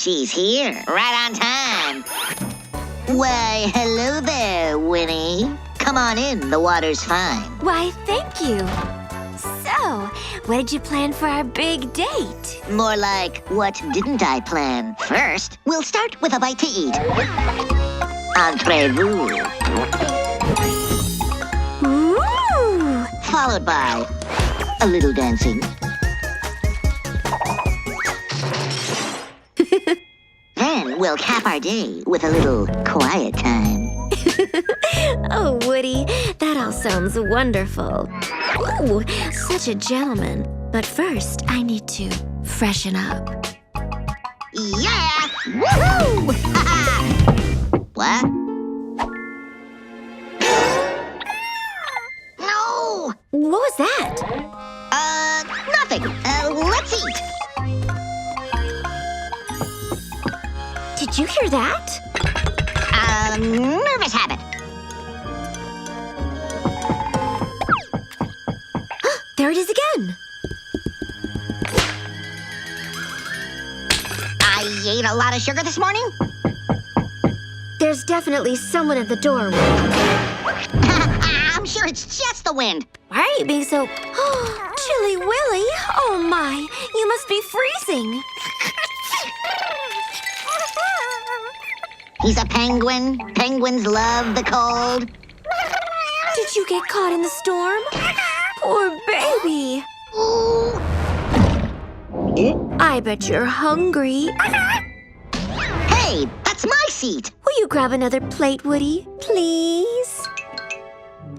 She's here, right on time. Why, hello there, Winnie. Come on in, the water's fine. Why, thank you. So, what did you plan for our big date? More like, what didn't I plan? First, we'll start with a bite to eat. Entrez-vous. Ooh! Followed by a little dancing. Then we'll cap our day with a little quiet time. Oh, Woody, that all sounds wonderful. Ooh, such a gentleman. But first, I need to freshen up. Yeah! Woohoo! What? No! What was that? Nothing. Let's eat. Did you hear that? Nervous habit. There it is again. I ate a lot of sugar this morning. There's definitely someone at the door. I'm sure it's just the wind. Why are you being so... Chilly Willy? Oh my, you must be freezing. He's a penguin. Penguins love the cold. Did you get caught in the storm? Poor baby. Ooh. I bet you're hungry. Hey, that's my seat. Will you grab another plate, Woody, please?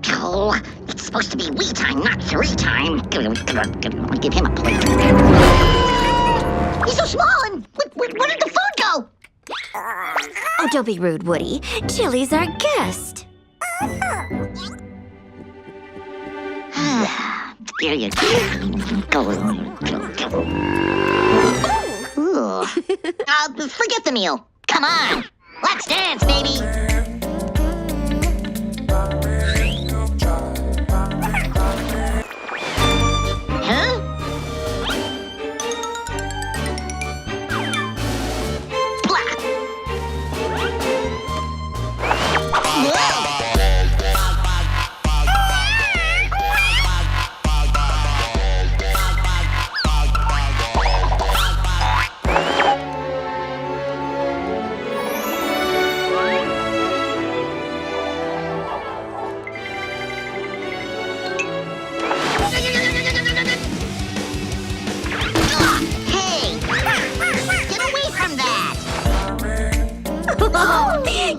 Oh, it's supposed to be we time, not three time. I'll give him a plate. He's so small, and where did the food go? Oh, don't be rude, Woody. Chili's our guest. Here you go. Ooh. Forget the meal. Come on. Let's dance, baby. Huh? Blah. Whoa.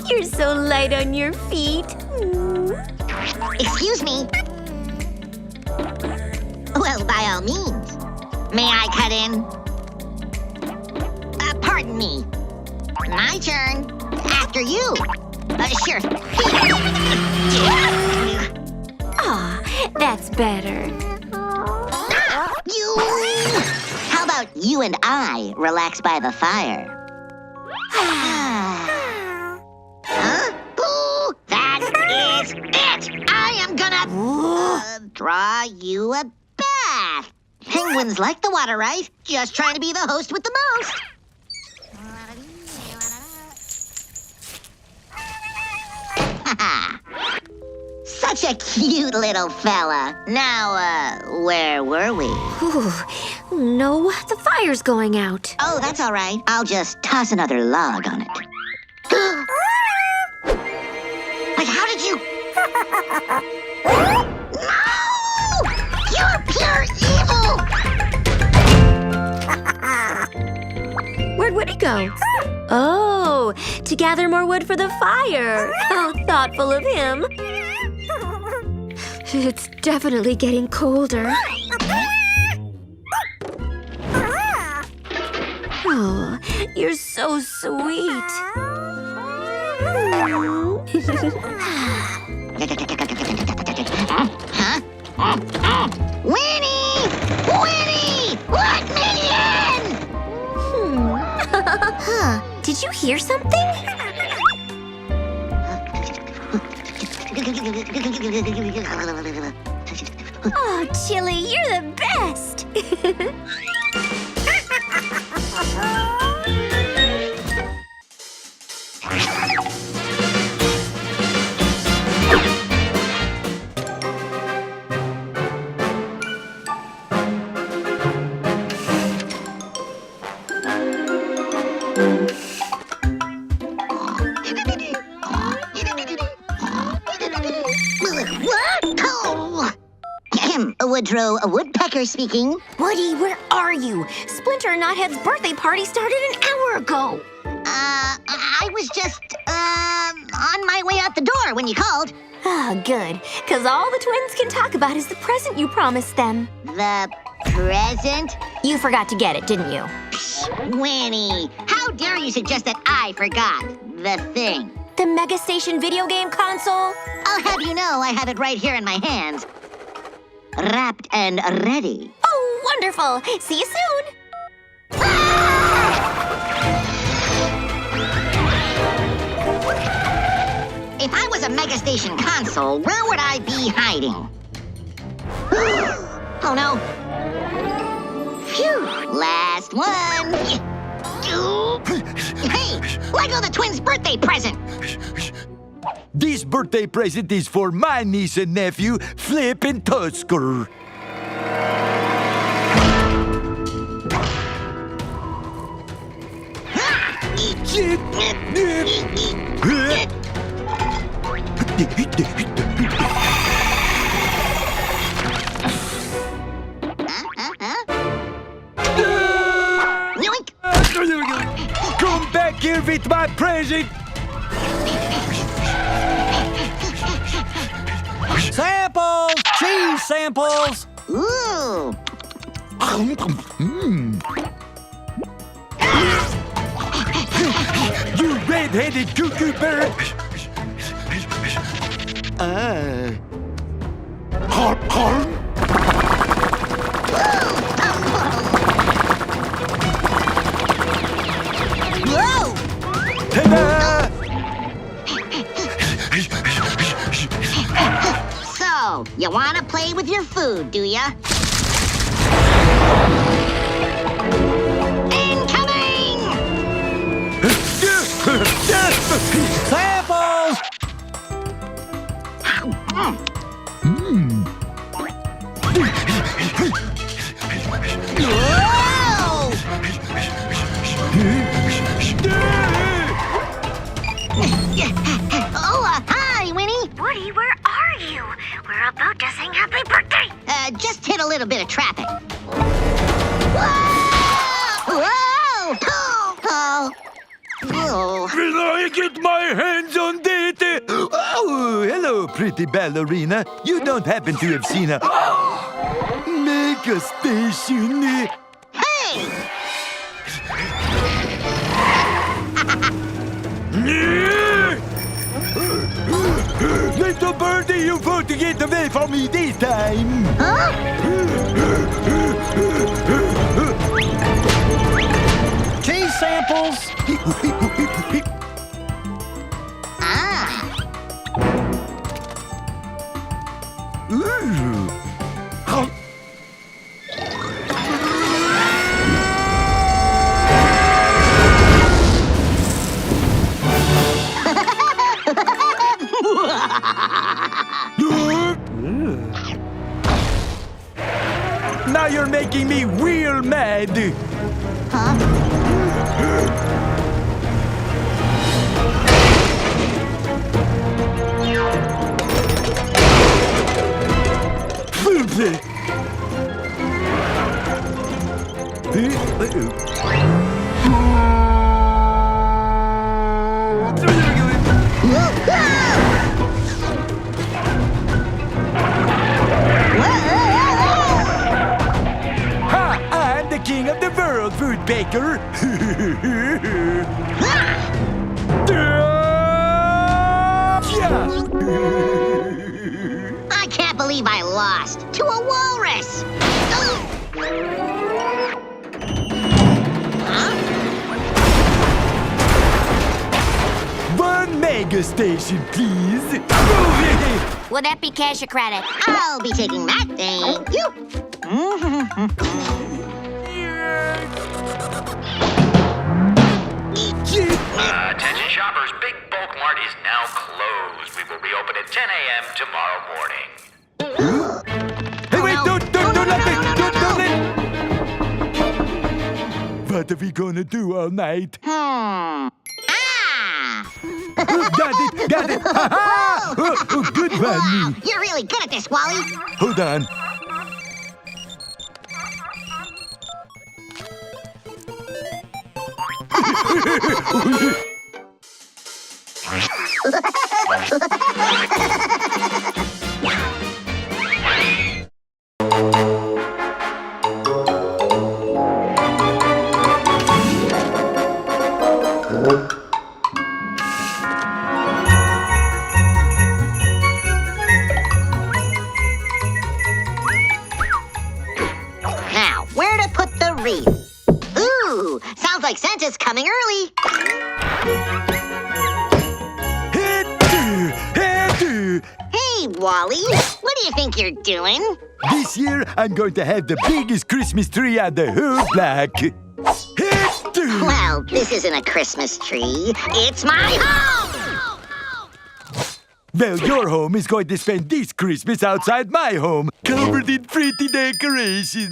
You're so light on your feet. Excuse me. Well, by all means. May I cut in? Pardon me. My turn. After you. Sure. Ah, that's better. You. How about you and I relax by the fire? Huh? Ooh, that is it! I am gonna draw you a bath. Penguins like the water, right? Just trying to be the host with the most. Such a cute little fella. Now, where were we? Ooh, no, the fire's going out. Oh, that's all right. I'll just toss another log on it. But how did you... No! You're pure evil! Where'd Woody go? Oh, to gather more wood for the fire. How thoughtful of him. It's definitely getting colder. Oh, you're so sweet. Huh? Winnie! Winnie! Let me in! Huh, did you hear something? Oh, Chili, you're the best! Oh. Woodrow, a woodpecker speaking. Woody, where are you? Splinter and Knothead's birthday party started an hour ago. I was just, on my way out the door when you called. Ah, good. Because all the twins can talk about is the present you promised them. The present? You forgot to get it, didn't you? Winnie, how dare you suggest that I forgot the thing? The Mega Station video game console? I'll have you know I have it right here in my hands. Wrapped and ready. Oh, wonderful. See you soon. If I was a Mega Station console, where would I be hiding? Oh no. Phew. Last one. Hey, let go the twins' birthday present. This birthday present is for my niece and nephew, Flip and Tusker. Yoink. Come back here with my present. Samples! Cheese samples! Ooh. You red-headed cuckoo bird! Whoa. Ta-da! So, you want to play with your food, do ya? Incoming! Samples! Whoa! Oh, hi, Winnie. Woody, where are you? We're about to sing happy birthday. Just hit a little bit of traffic. Whoa! Whoa! Oh! Oh! Will I get my hands on that? Oh, hello, pretty ballerina. You don't happen to have seen a Mega Station? Hey! Little birdie, you want to get away from me this time. Huh? Cheese samples! Ah! Ooh. Now you're making me real mad. Ha! I'm the king of the world, Woodpecker. I can't believe I lost to a walrus. One Mega Station, please. Will that be cash or credit? I'll be taking that, thank you. Attention shoppers, Big Bulk Mart is now closed. We will reopen at 10 a.m. tomorrow morning. Hey, wait, no. don't No, let me. no, What are we gonna do all night? Ah! Got it! Got it! Ha-ha! Oh, good Wow, one! you're really good at this, Wally. Hold on. Now, where to put the wreath? Ooh, sounds like Santa's coming early. Hey, Wally, what do you think you're doing? This year, I'm going to have the biggest Christmas tree on the whole block. Well, this isn't a Christmas tree. It's my home! Well, your home is going to spend this Christmas outside my home, covered in pretty decorations.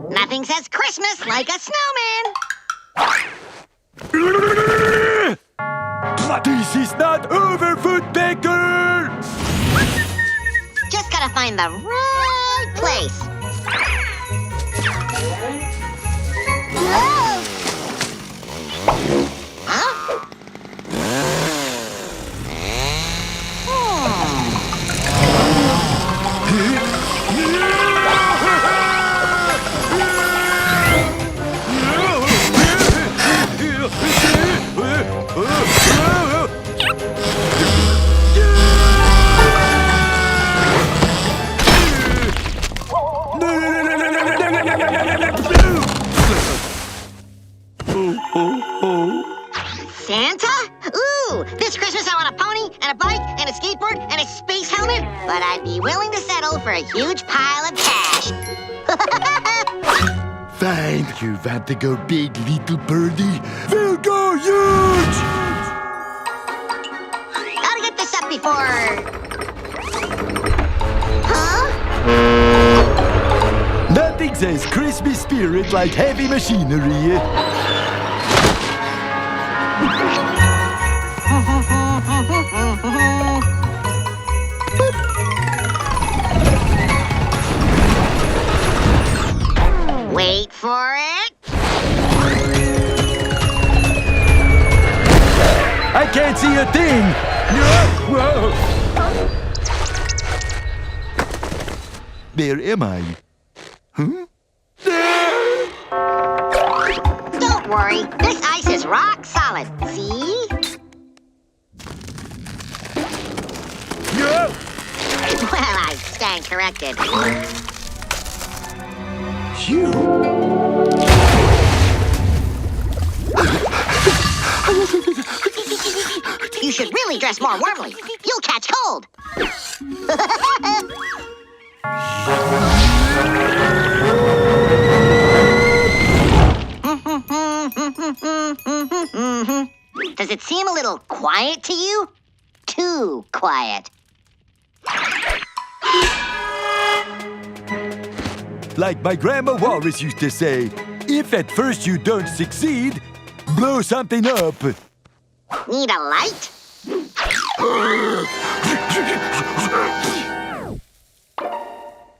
Nothing says Christmas like a snowman. This is not over, Woodpecker! Just gotta find the right place. Whoa! Huh? Santa? Ooh, this Christmas I want a pony and a bike and a skateboard and a space helmet, but I'd be willing to settle for a huge pile of cash. Fine. You want to go big, little birdie? We'll go huge! Gotta get this up before... Huh? Nothing says Christmas spirit like heavy machinery. Wait for it. I can't see a thing! Whoa! Where am I? Huh? Don't worry, this ice is rock solid. See? Yeah. Well, I stand corrected. Phew. You should really dress more warmly. You'll catch cold. Does it seem a little quiet to you? Too quiet. Like my grandma Walrus used to say, if at first you don't succeed, blow something up. Need a light?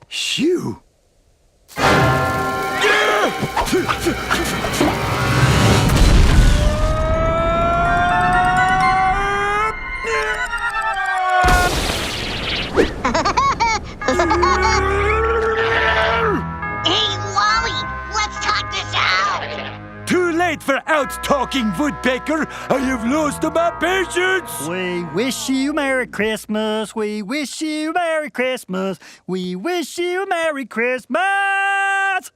Shoo. Hey, Wally, let's talk this out. Too late for out-talking, Woodpecker. I have lost my patience. We wish you Merry Christmas. We wish you Merry Christmas. We wish you Merry Christmas.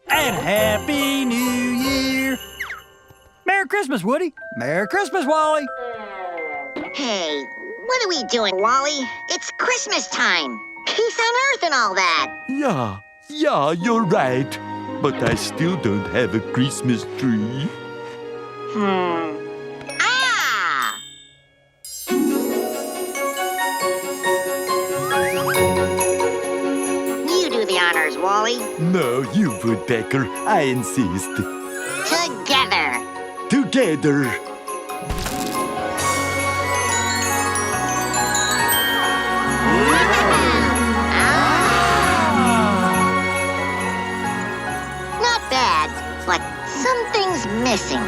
And Happy New Year. Merry Christmas, Woody. Merry Christmas, Wally. Hey, what are we doing, Wally? It's Christmas time. Peace on Earth and all that. Yeah, you're right. But I still don't have a Christmas tree. shall we? No, you, Woodpecker. I insist. Together. Together. Not bad, but something's missing.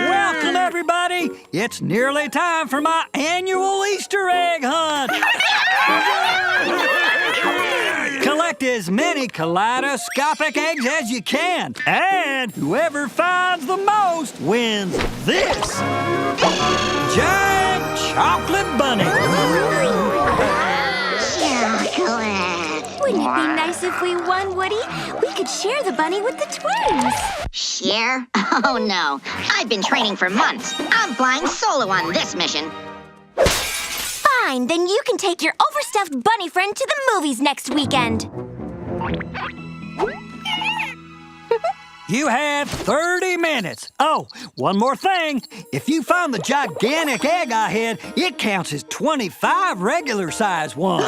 Welcome, everybody. It's nearly time for my annual Easter egg hunt. Collect as many kaleidoscopic eggs as you can. And whoever finds the most wins this giant chocolate bunny. Chocolate. Wouldn't it be nice if we won, Woody? We could share the bunny with the twins. Share? Oh, no. I've been training for months. I'm flying solo on this mission. Fine, then you can take your overstuffed bunny friend to the movies next weekend. You have 30 minutes. Oh, one more thing. If you find the gigantic egg I hid, it counts as 25 regular-sized ones.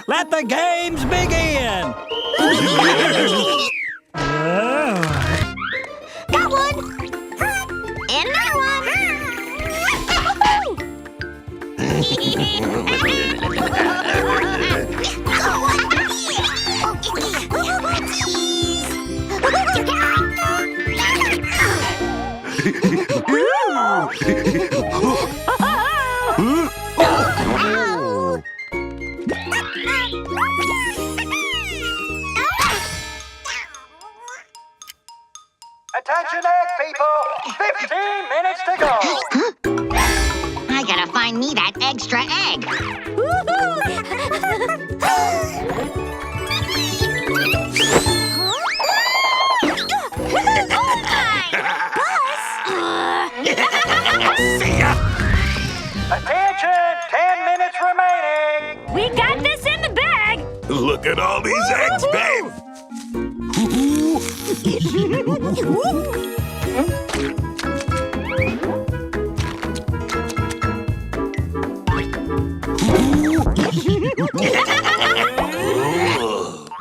Let the games begin. Got one! And another one! Attention, egg people! 15 minutes to go! I gotta find me that extra egg. See ya! Attention! 10 minutes remaining! We got this in the bag. Look at all these eggs, babe!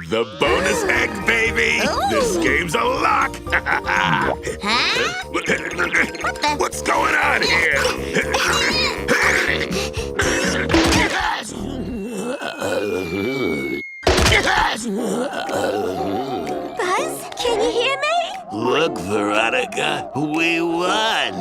The bonus egg, baby! This game's a lock! What's going on here? Buzz, can you hear me? Look, Veronica, we won.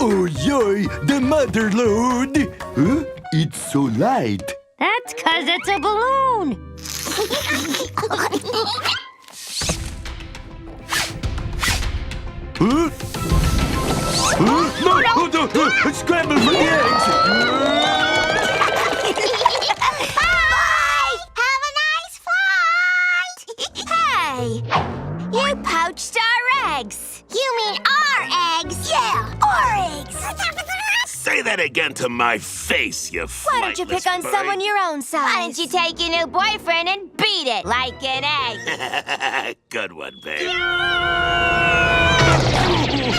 Oh, yoy, the mother load. Huh? It's so light. That's 'cause it's a balloon. Huh? Huh? No! Oh, no! Scramble for the eggs! Bye! Have a nice flight! Hey! You poached our eggs! You mean our eggs? Yeah, our eggs! Say that again to my face, you Why don't you pick on flightless someone bird. your own size? Why don't you take your new boyfriend and beat it like an egg? Good one, babe.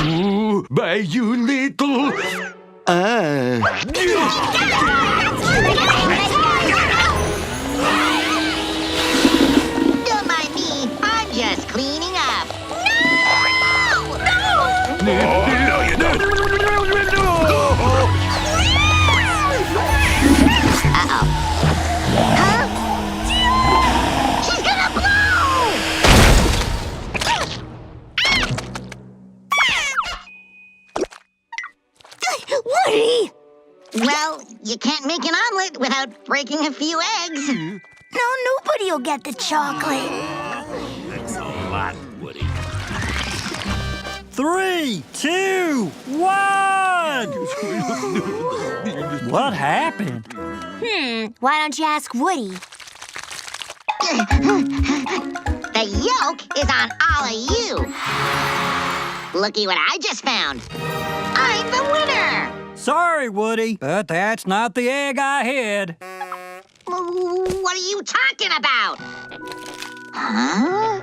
Oh, bye, you little... Don't mind me. I'm just cleaning up. Oh, no, you don't! Uh-oh. Huh? She's gonna blow! Woody! Well, you can't make an omelet without breaking a few eggs. No, nobody'll get the chocolate. Thanks a lot, Woody. 3, 2, 1. What happened? Why don't you ask Woody? The yolk is on all of you. Looky what I just found. I'm the winner. Sorry, Woody, but that's not the egg I had. What are you talking about? Huh?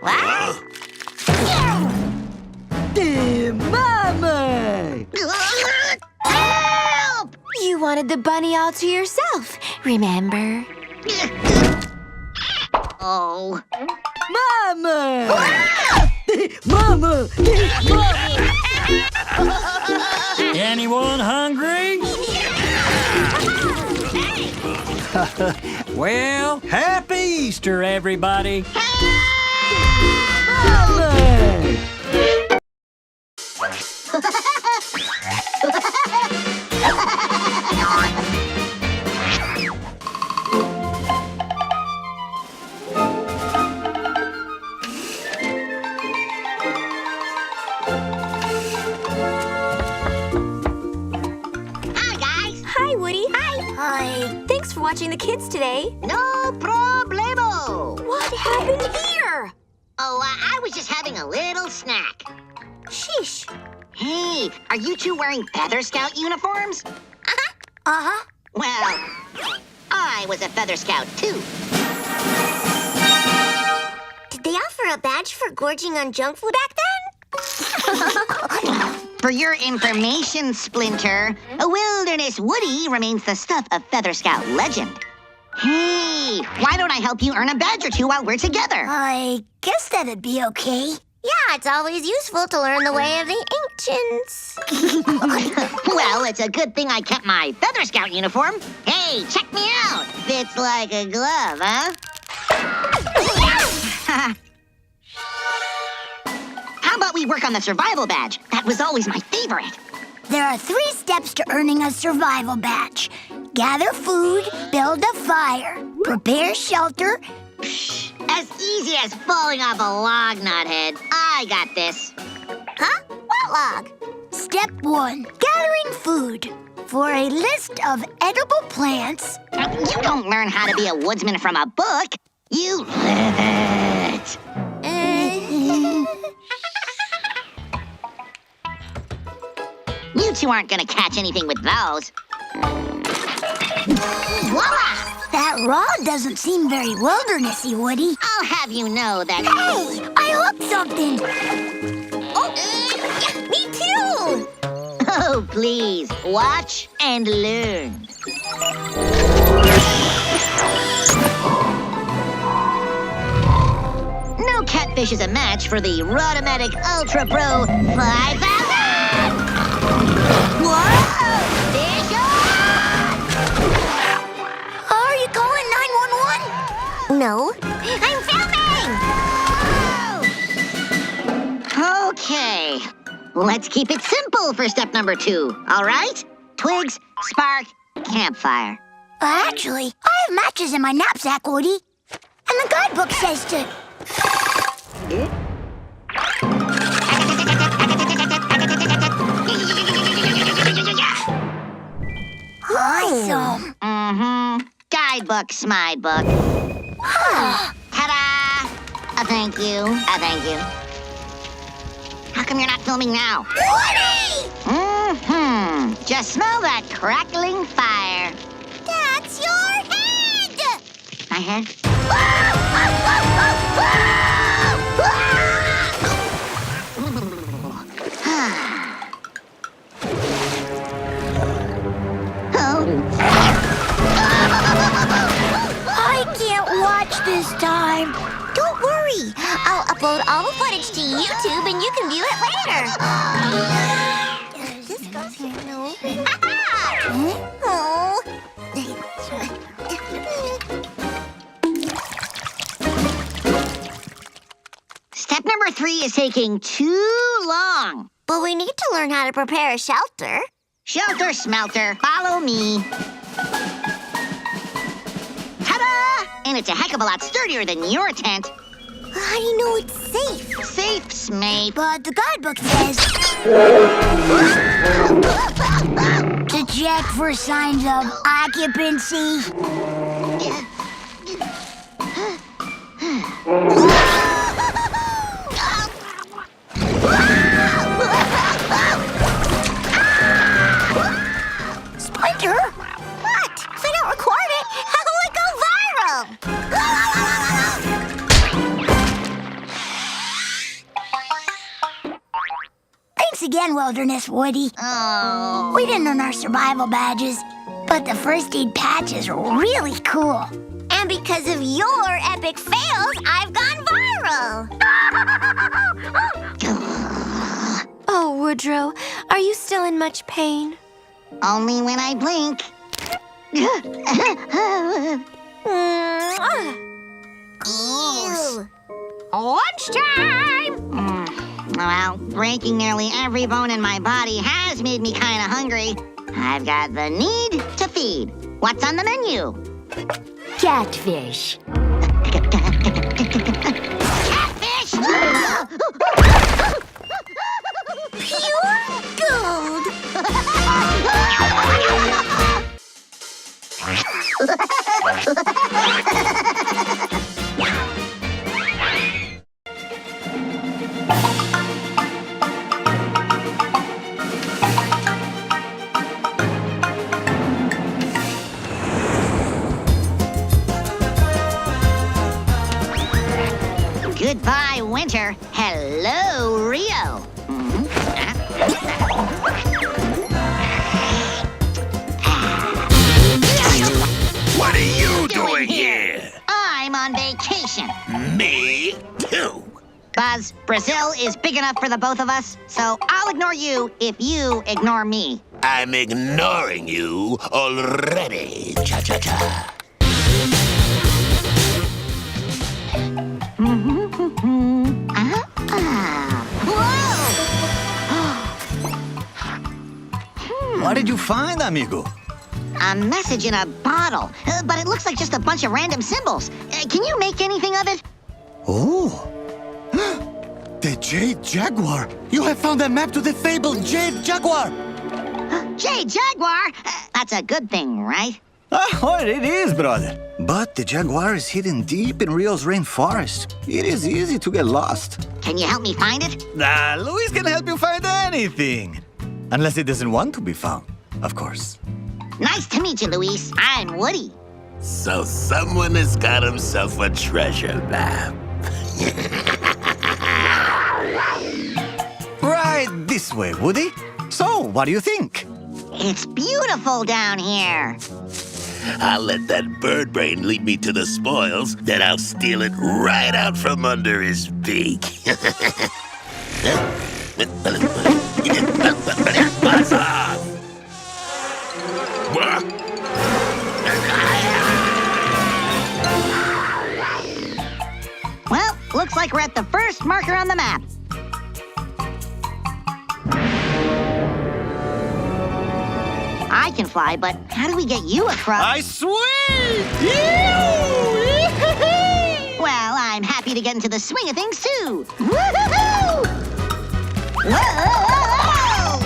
What? Mama! Help! You wanted the bunny all to yourself, remember? Oh. Mama! Mama! Anyone hungry? Well, happy Easter, everybody. Hi, guys. Hi, Woody. Hi. Thanks for watching the kids today. No problemo. What happened here? Oh, I was just having a little snack. Sheesh. Hey, are you two wearing Feather Scout uniforms? Uh-huh. Well, I was a Feather Scout, too. Did they offer a badge for gorging on junk food back then? For your information, Splinter, a Wilderness Woody remains the stuff of Feather Scout legend. Hey, why don't I help you earn a badge or two while we're together? I guess that'd be okay. Yeah, it's always useful to learn the way of the ancients. Well, it's a good thing I kept my Feather Scout uniform. Hey, check me out. Fits like a glove, huh? How about we work on the survival badge? That was always my favorite. There are 3 steps to earning a survival badge. Gather food, build a fire, prepare shelter. As easy as falling off a log, Knothead. I got this. Huh? What log? Step 1, gathering food. For a list of edible plants. You don't learn how to be a woodsman from a book. You live it. You two aren't gonna catch anything with those. Voila! That rod doesn't seem very wildernessy, Woody. I'll have you know that. Hey, I hooked something. Me too! Oh, please, watch and learn. No catfish is a match for the Rodomatic Ultra Pro 5000! Whoa! Fish on! Are you calling 911? No, I'm filming! Okay, let's keep it simple for step number 2, all right? Twigs, spark, campfire. Actually, I have matches in my knapsack, Woody. And the guidebook says to... Awesome. Guidebook, Smidebook. Ta-da! A thank you. A thank you. How come you're not filming now? Woody! Just smell that crackling fire. That's your head! My head? I can't watch this time. Don't worry. I'll upload all the footage to YouTube and you can view it later. This goes here. No. Oh. Step number 3 is taking too long. But we need to learn how to prepare a shelter. Shelter Smelter, follow me. Ta-da! And it's a heck of a lot sturdier than your tent. How do you know it's safe? Safe, Smape. But the guidebook says to check for signs of occupancy. Splinter? What? If I don't record it, how will it go viral? Thanks again, Wilderness Woody. Oh. We didn't earn our survival badges, but the first aid patch is really cool. And because of your epic fails, I've gone viral. Oh, Woodrow, are you still in much pain? Only when I blink. Ew. Lunchtime! Well, breaking nearly every bone in my body has made me kind of hungry. I've got the need to feed. What's on the menu? Catfish. Catfish! Pure gold. Goodbye, winter. Hello, Rio. What are you doing here? I'm on vacation. Me too. Buzz, Brazil is big enough for the both of us, so I'll ignore you if you ignore me. I'm ignoring you already. Cha-cha-cha. What did you find, amigo? A message in a bottle, but it looks like just a bunch of random symbols. Can you make anything of it? Oh. The Jade Jaguar! You have found a map to the fabled Jade Jaguar! Jade Jaguar? That's a good thing, right? Oh, it is, brother. But the jaguar is hidden deep in Rio's rainforest. It is easy to get lost. Can you help me find it? Luis can help you find anything. Unless it doesn't want to be found, of course. Nice to meet you, Luis. I'm Woody. So someone has got himself a treasure map. Right this way, Woody. So, what do you think? It's beautiful down here. I'll let that bird brain lead me to the spoils, then I'll steal it right out from under his beak. Buzz off! Well, looks like we're at the first marker on the map. I can fly, but how do we get you across? I swear! Well, I'm happy to get into the swing of things, too. Woo-hoo-hoo! Whoa!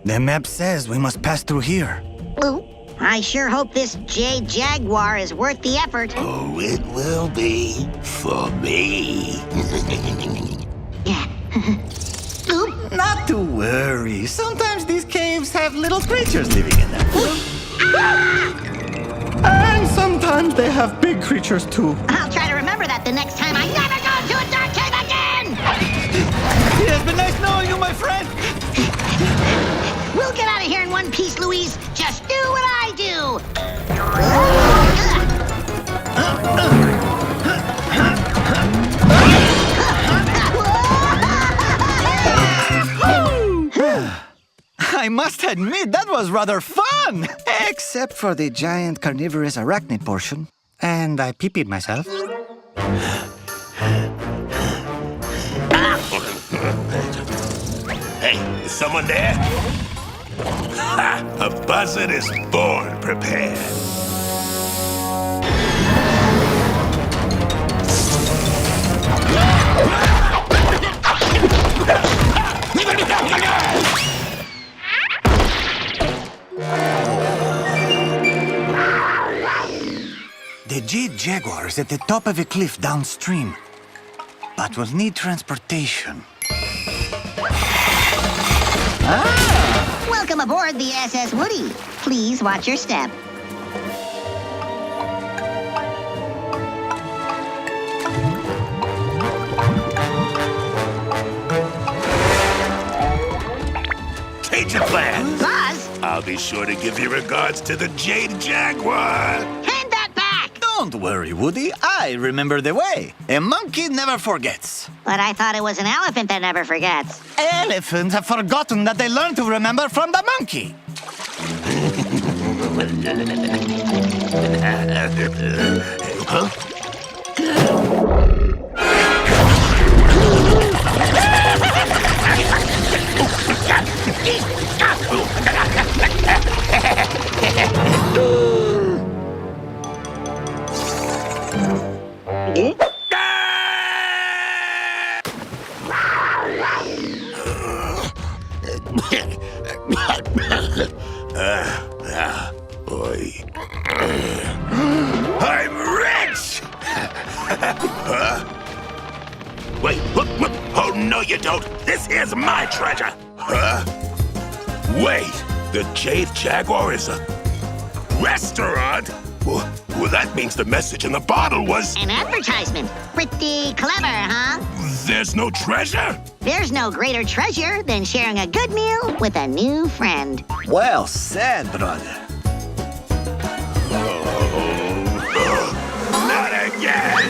The map says we must pass through here. Ooh, I sure hope this Jade Jaguar is worth the effort. Oh, it will be for me. Oop. Not to worry. Sometimes these caves have little creatures living in them. And sometimes they have big creatures too. I'll try to remember that the next time I never go to a dark cave again! It has been nice knowing you, my friend. We'll get out of here in one piece, Louise. Just do what I do. I must admit, that was rather fun! Except for the giant carnivorous arachnid portion. And I pee-peed myself. Hey, is someone there? Ha! A buzzard is born prepared. The jade jaguar is at the top of a cliff downstream, but will need transportation. Welcome aboard the SS Woody. Please watch your step. Cajun plans. Buzz, I'll be sure to give your regards to the Jade Jaguar. hand that back! Don't worry, Woody. I remember the way. A monkey never forgets. But I thought it was an elephant that never forgets. Elephants have forgotten that they learned to remember from the monkey. Huh? Boy. I'm rich! Huh? Wait, what? Oh, no, you don't. This here's my treasure. Huh? Wait, the Jade Jaguar is a restaurant? Well, that means the message in the bottle was... An advertisement. Pretty clever, huh? There's no treasure? There's no greater treasure than sharing a good meal with a new friend. Well said, brother. Not again!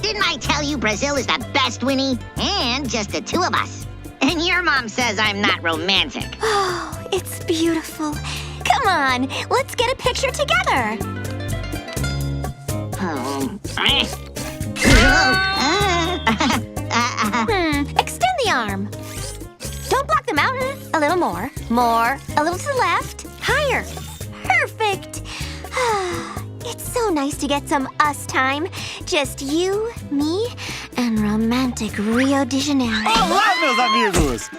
Didn't I tell you Brazil is the best, Winnie? And just the two of us. And your mom says I'm not romantic. Oh, it's beautiful. Come on, let's get a picture together. Extend the arm. Don't block the mountain. A little more. More. A little to the left. Higher. Perfect. It's so nice to get some us time. Just you, me, and romantic Rio de Janeiro. Olá, meus amigos!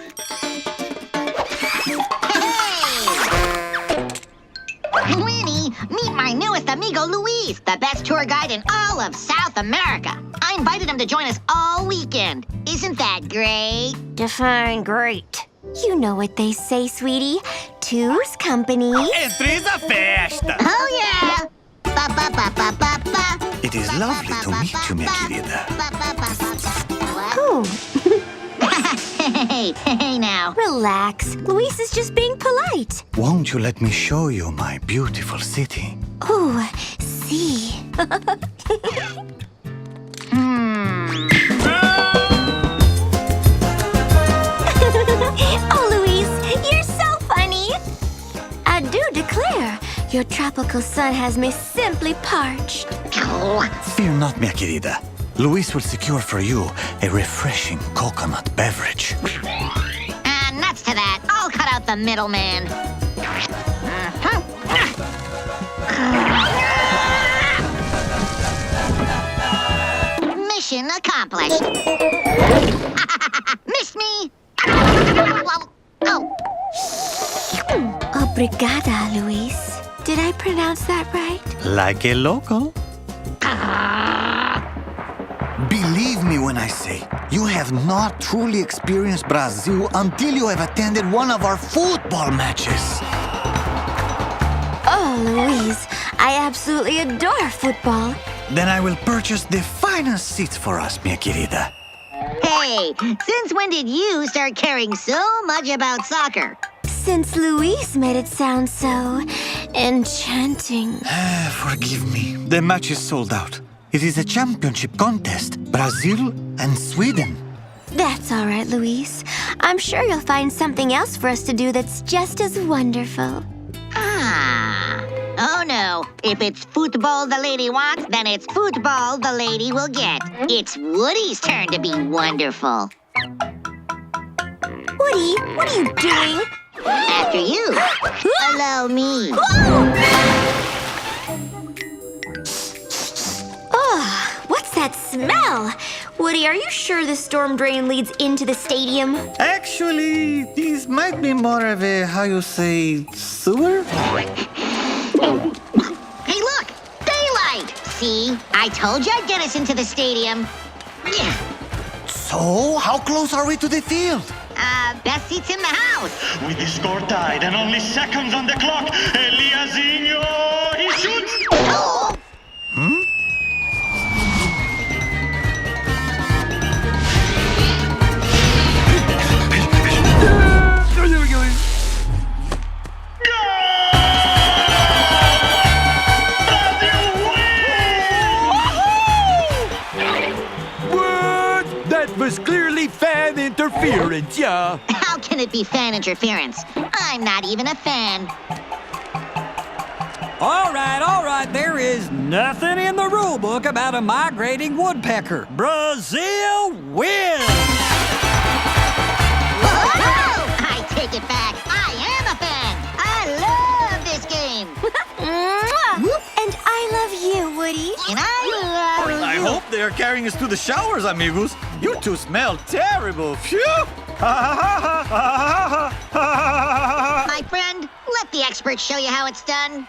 Winnie, meet my newest amigo, Luis, the best tour guide in all of South America. I invited him to join us all weekend. Isn't that great? Define great. You know what they say, sweetie. Two's company. Three's a festa! Oh, yeah. Ba-ba-ba-ba-ba-ba. It is lovely to meet you, mi querida. Ooh, Hey now. relax. Luis is just being polite. Won't you let me show you my beautiful city? Ooh, see. Oh, Luis, you're so funny. I do declare, your tropical sun has me simply parched. Fear not, mi querida. Luis will secure for you a refreshing coconut beverage. Nuts to that. I'll cut out the middleman. Mission accomplished. Missed me. Oh. Obrigada, Luis. Did I pronounce that right? Like a local. Believe me when I say, you have not truly experienced Brazil until you have attended one of our football matches. Oh, Luis, I absolutely adore football. Then I will purchase the finest seats for us, mi querida. Hey, since when did you start caring so much about soccer? Since Luis made it sound so enchanting. Forgive me. The match is sold out. It is a championship contest. Brazil and Sweden. That's all right, Luis. I'm sure you'll find something else for us to do that's just as wonderful. Ah. Oh no. If it's football the lady wants, then it's football the lady will get. It's Woody's turn to be wonderful. Woody, what are you doing? After you. Allow me. Oh, what's that smell? Woody, are you sure the storm drain leads into the stadium? Actually, this might be more of a, how you say, sewer? Hey, look! Daylight! See? I told you I'd get us into the stadium. So, how close are we to the field? Best seats in the house. With the score tied and only seconds on the clock, Eliasinho, he shoots! Oh! What? That was clearly fan interference, yeah. How can it be fan interference? I'm not even a fan. All right, there is nothing in the rule book about a migrating woodpecker. Brazil wins! Whoa! I take it back. I am a fan. I love this game. And I love you, Woody. And I love I you. hope they are carrying us to the showers, amigos. You two smell terrible. Phew! My friend, let the experts show you how it's done.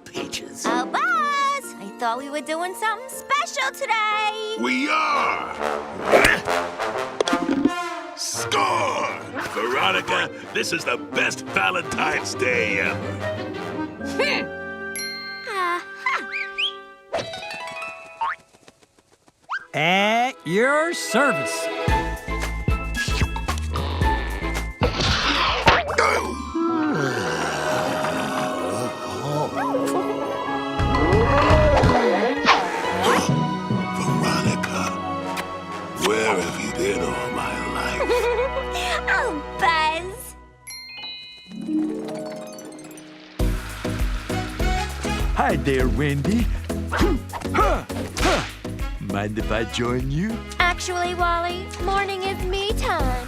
Peaches. Oh, boss! I thought we were doing something special today. We are! Score! Veronica, this is the best Valentine's Day ever. At your service. Veronica, where have you been all my life? Oh, Buzz. Hi there, Wendy. Mind if I join you? Actually, Wally, morning is me time.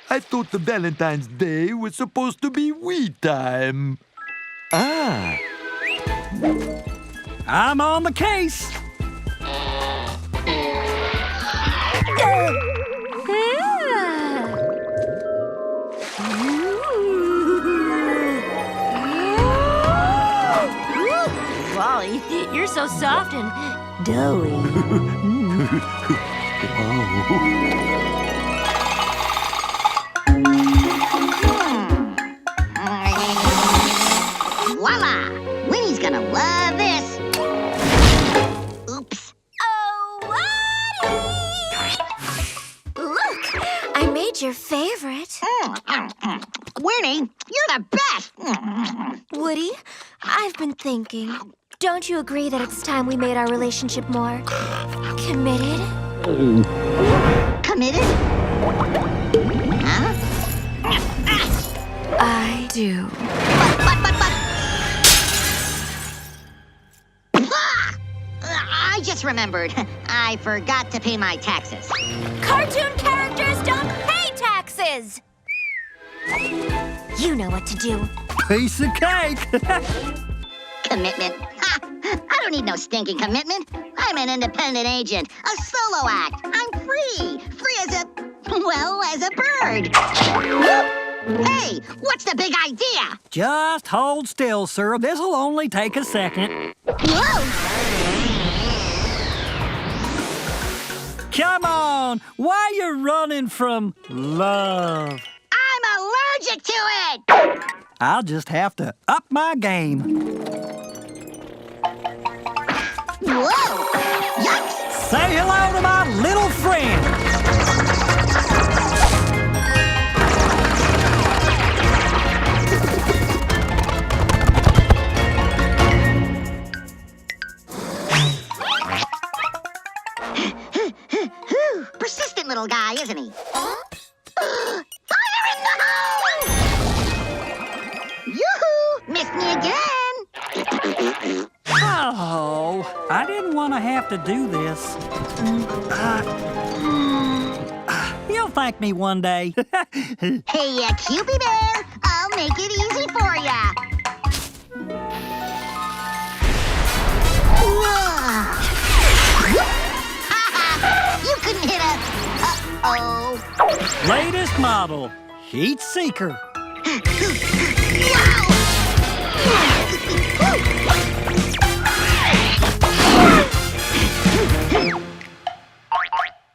I thought the Valentine's Day was supposed to be we time. Ah. I'm on the case. Wally, you're so soft and doughy. Voila! Winnie's gonna love this. Oops. Oh, Woody! Look, I made your favorite. Winnie, you're the best. Woody, I've been thinking. Don't you agree that it's time we made our relationship more committed? Committed? Huh? I do. I just remembered. I forgot to pay my taxes. Cartoon characters don't pay taxes! You know what to do. Piece of cake. Commitment. Ha! I don't need no stinking commitment. I'm an independent agent, a solo act. I'm free. Free as a, well, as a bird. Hey, what's the big idea? Just hold still, sir. This'll only take a second. Whoa! Come on! Why you running from love? I'm allergic to it! I'll just have to up my game. Whoa! Yikes! Say hello to my little friend. Persistent little guy, isn't he? Fire in the hole! Yoo-hoo! Missed me again! Oh, I didn't want to have to do this. You'll thank me one day. Hey, Cupid bear, I'll make it easy for ya. You couldn't hit a... Uh-oh. Latest model, heat seeker.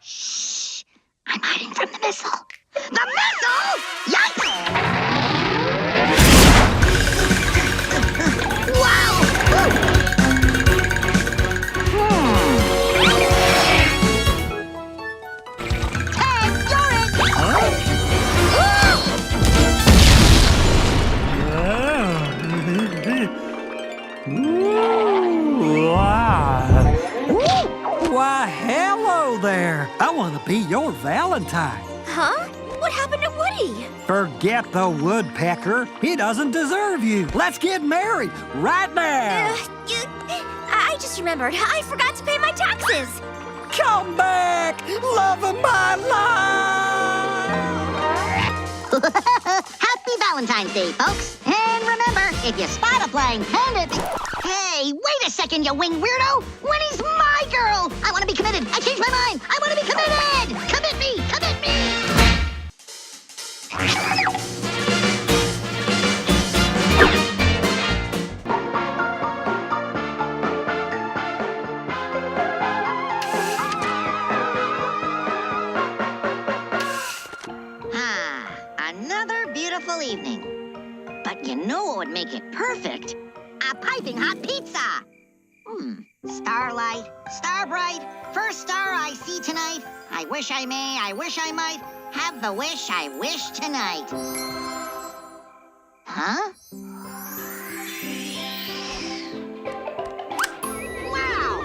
Shh! I'm hiding from the missile. The missile! Yikes! Wow! Hey, you're it! Wow. Why, hello there. I want to be your Valentine. Huh? What happened to Woody? Forget the woodpecker. He doesn't deserve you. Let's get married right now. I just remembered. I forgot to pay my taxes. Come back, love of my life. Happy Valentine's Day, folks. And remember, if you spot a flying panda... Hey, wait a second, you winged weirdo. Winnie's my girl. I want to be committed. I changed my mind. I want to be committed. Commit me. Commit me. Another beautiful evening. But you know what would make it perfect? A piping hot pizza. Starlight, star bright, first star I see tonight. I wish I may, I wish I might have the wish I wish tonight. Huh? Wow!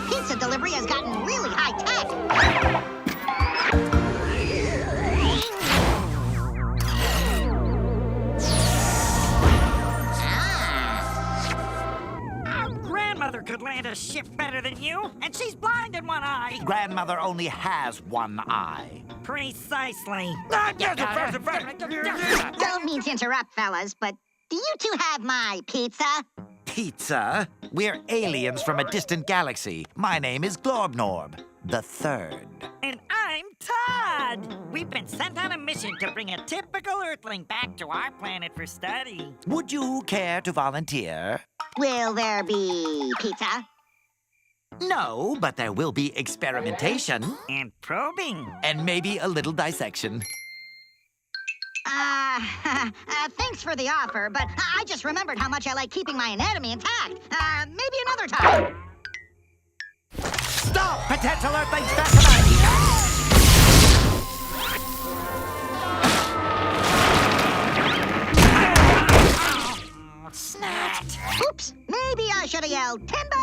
Pizza delivery has gotten really high tech. Grandmother could land a ship better than you, and she's blind in one eye. Grandmother only has one eye. Precisely. Don't mean to interrupt, fellas, but do you two have my pizza? Pizza? We're aliens from a distant galaxy. My name is Globnorb, the third. And I'm Todd. We've been sent on a mission to bring a typical Earthling back to our planet for study. Would you care to volunteer? Will there be pizza? No, but there will be experimentation. And probing. And maybe a little dissection. Thanks for the offer, but I just remembered how much I like keeping my anatomy intact. Maybe another time. Stop! Potential Earthlings fascinating! Snatched. Oops, maybe I should have yelled timber!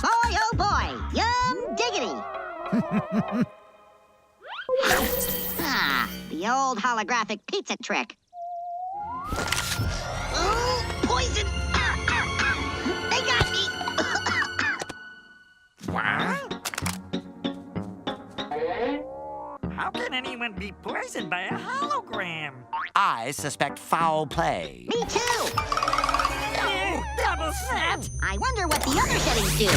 Boy, oh boy, yum diggity. The old holographic pizza trick. Ooh, poison! They got me! How can anyone be poisoned by a hologram? I suspect foul play. Me too! Double What's that? I wonder what the other settings do.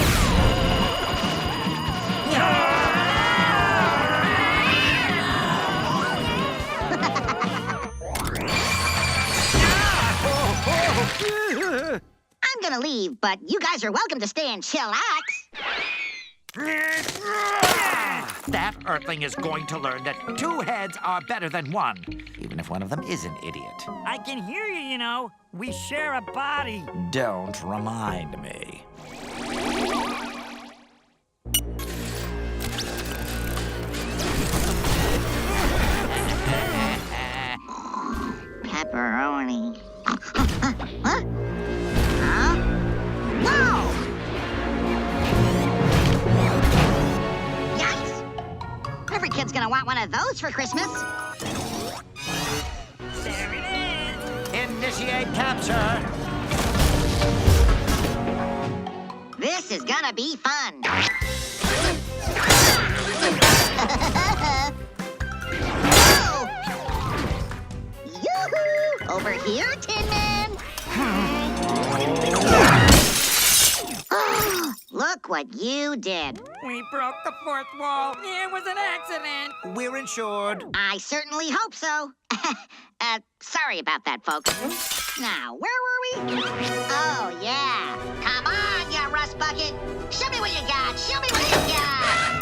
I'm gonna leave, but you guys are welcome to stay and chillax. That Earthling is going to learn that 2 heads are better than 1, even if one of them is an idiot. I can hear you, you know. We share a body. Don't remind me. Pepperoni. Huh? Huh? Whoa! Yikes! Every kid's gonna want one of those for Christmas. There it is. Initiate capture. This is gonna be fun. Whoa! Yoo-hoo! Over here, Tin Man. Look what you did. We broke the 4th wall. It was an accident. We're insured. I certainly hope so. Sorry about that, folks. Now, where were we? Oh, yeah. Come on, you rust bucket. Show me what you got. Show me what you got.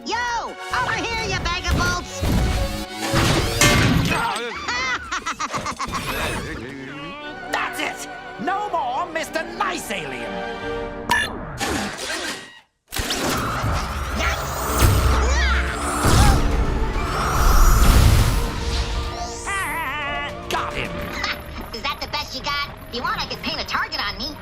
Yo, over here, you bag of bolts. That's it! No more Mr. Nice Alien! Got him! Is that the best you got? If you want, I can paint a target on me.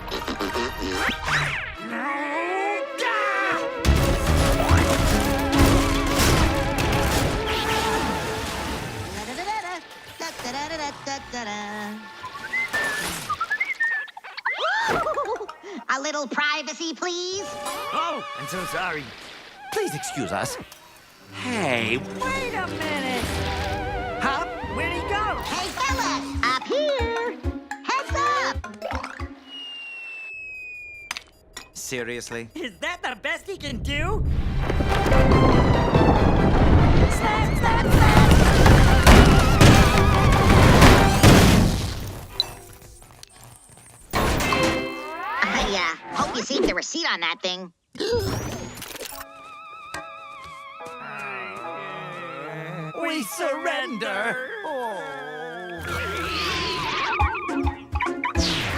A little privacy, please. Oh, I'm so sorry. Please excuse us. Hey, Wait a minute. huh? Where'd he go? Hey, fellas, up here. Heads up. Seriously? Is that the best he can do? I hope you saved the receipt on that thing. We surrender!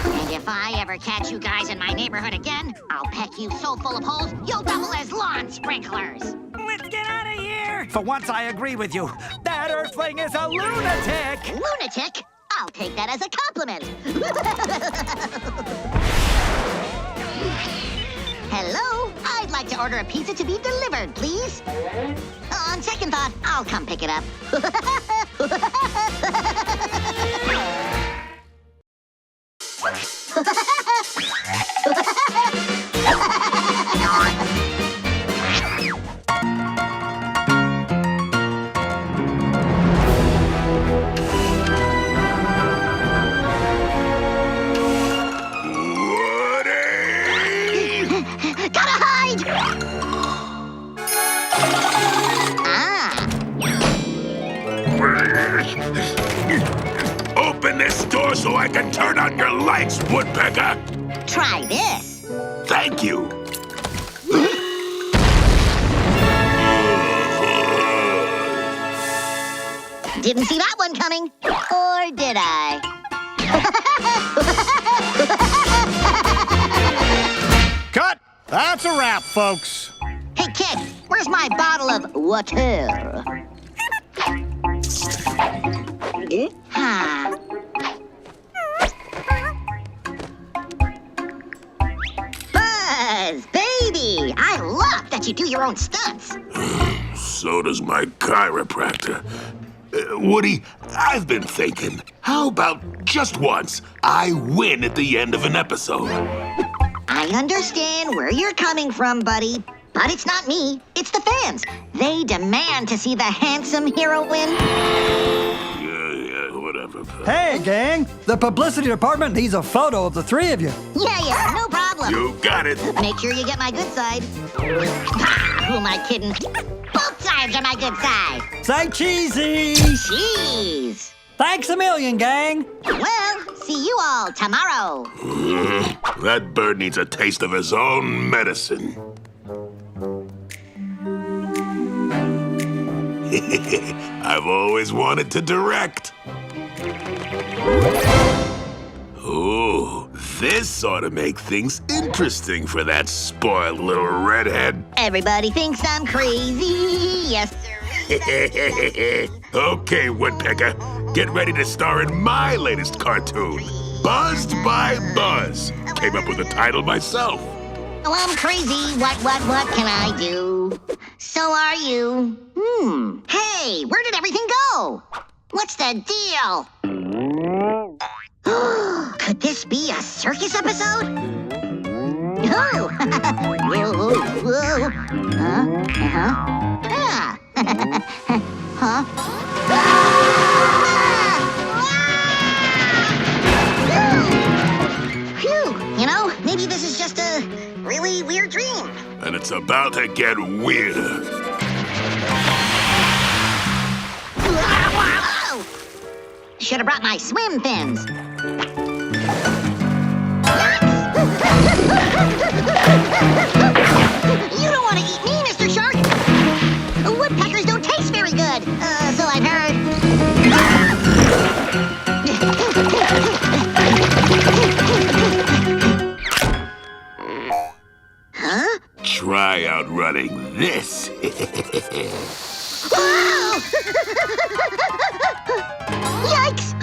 And if I ever catch you guys in my neighborhood again, I'll peck you so full of holes, you'll double as lawn sprinklers. Let's get out of here. For once, I agree with you. That Earthling is a lunatic! Lunatic? I'll take that as a compliment. Hello? I'd like to order a pizza to be delivered, please. On second thought, I'll come pick it up. Gotta hide! Open this door so I can turn on your lights, Woodpecker! Try this. Thank you! Didn't see that one coming. Or did I? Cut! That's a wrap, folks. Hey, kid, where's my bottle of water? Huh. Buzz, baby, I love that you do your own stunts. So does my chiropractor. Woody, I've been thinking, how about just once I win at the end of an episode? I understand where you're coming from, buddy, But it's not me, it's the fans. They demand to see the handsome hero win. Yeah, whatever. Hey, gang, the publicity department needs a photo of the three of you. Yeah, no problem. You got it. Make sure you get my good side. Who am I kidding? Both sides are my good side. Say cheesy. Jeez. Thanks a million, gang. Well, see you all tomorrow. That bird needs a taste of his own medicine. I've always wanted to direct. Ooh, this ought to make things interesting for that spoiled little redhead. Everybody thinks I'm crazy. Yes, sir. Okay, Woodpecker, get ready to star in my latest cartoon, Buzzed by Buzz. Came up with the title myself. Oh, I'm crazy. What can I do? So are you. Hey, where did everything go? What's the deal? Could this be a circus episode? Oh! Whoa. Huh? Phew, you know, maybe this is just a really weird dream. And it's about to get weirder. Whoa! Should have brought my swim fins. You don't want to eat me, Mr. Shark. Woodpeckers don't taste very good, so I've heard. Huh? Try outrunning this. Yikes!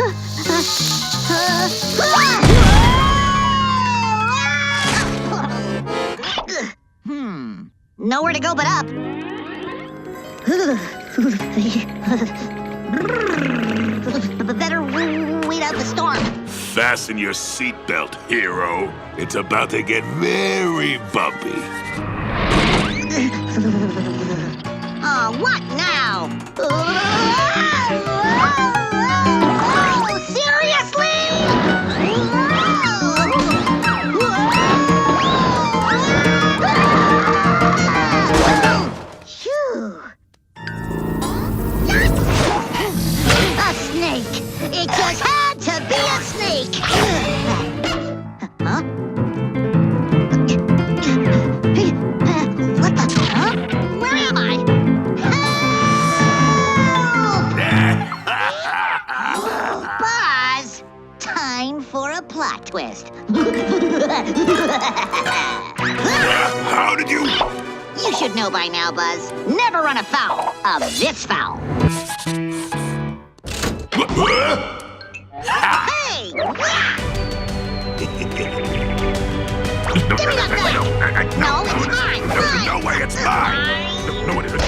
Nowhere to go but up. Better wait out the storm. Fasten your seatbelt, hero. It's about to get very bumpy. Oh, what now? Oh, seriously? Phew. A snake. It just had to be a snake. Huh? What the? Huh? Where am I? Help! Buzz, time for a plot twist. How did you? You should know by now, Buzz. Never run afoul of this fowl. Hey! Give me that thing! No, it's mine! Mine! No way, it's mine! No, it isn't.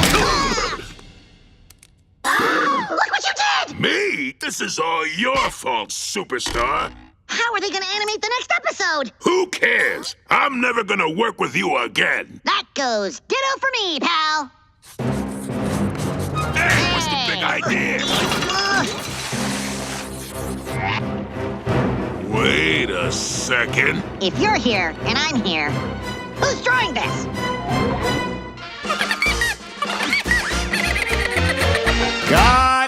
Look what you did! Me? This is all your fault, superstar. How are they gonna animate the next episode? Who cares? I'm never gonna work with you again. That goes ditto for me, pal. Hey, what's the big idea? Wait a second. If you're here and I'm here, who's drawing this? God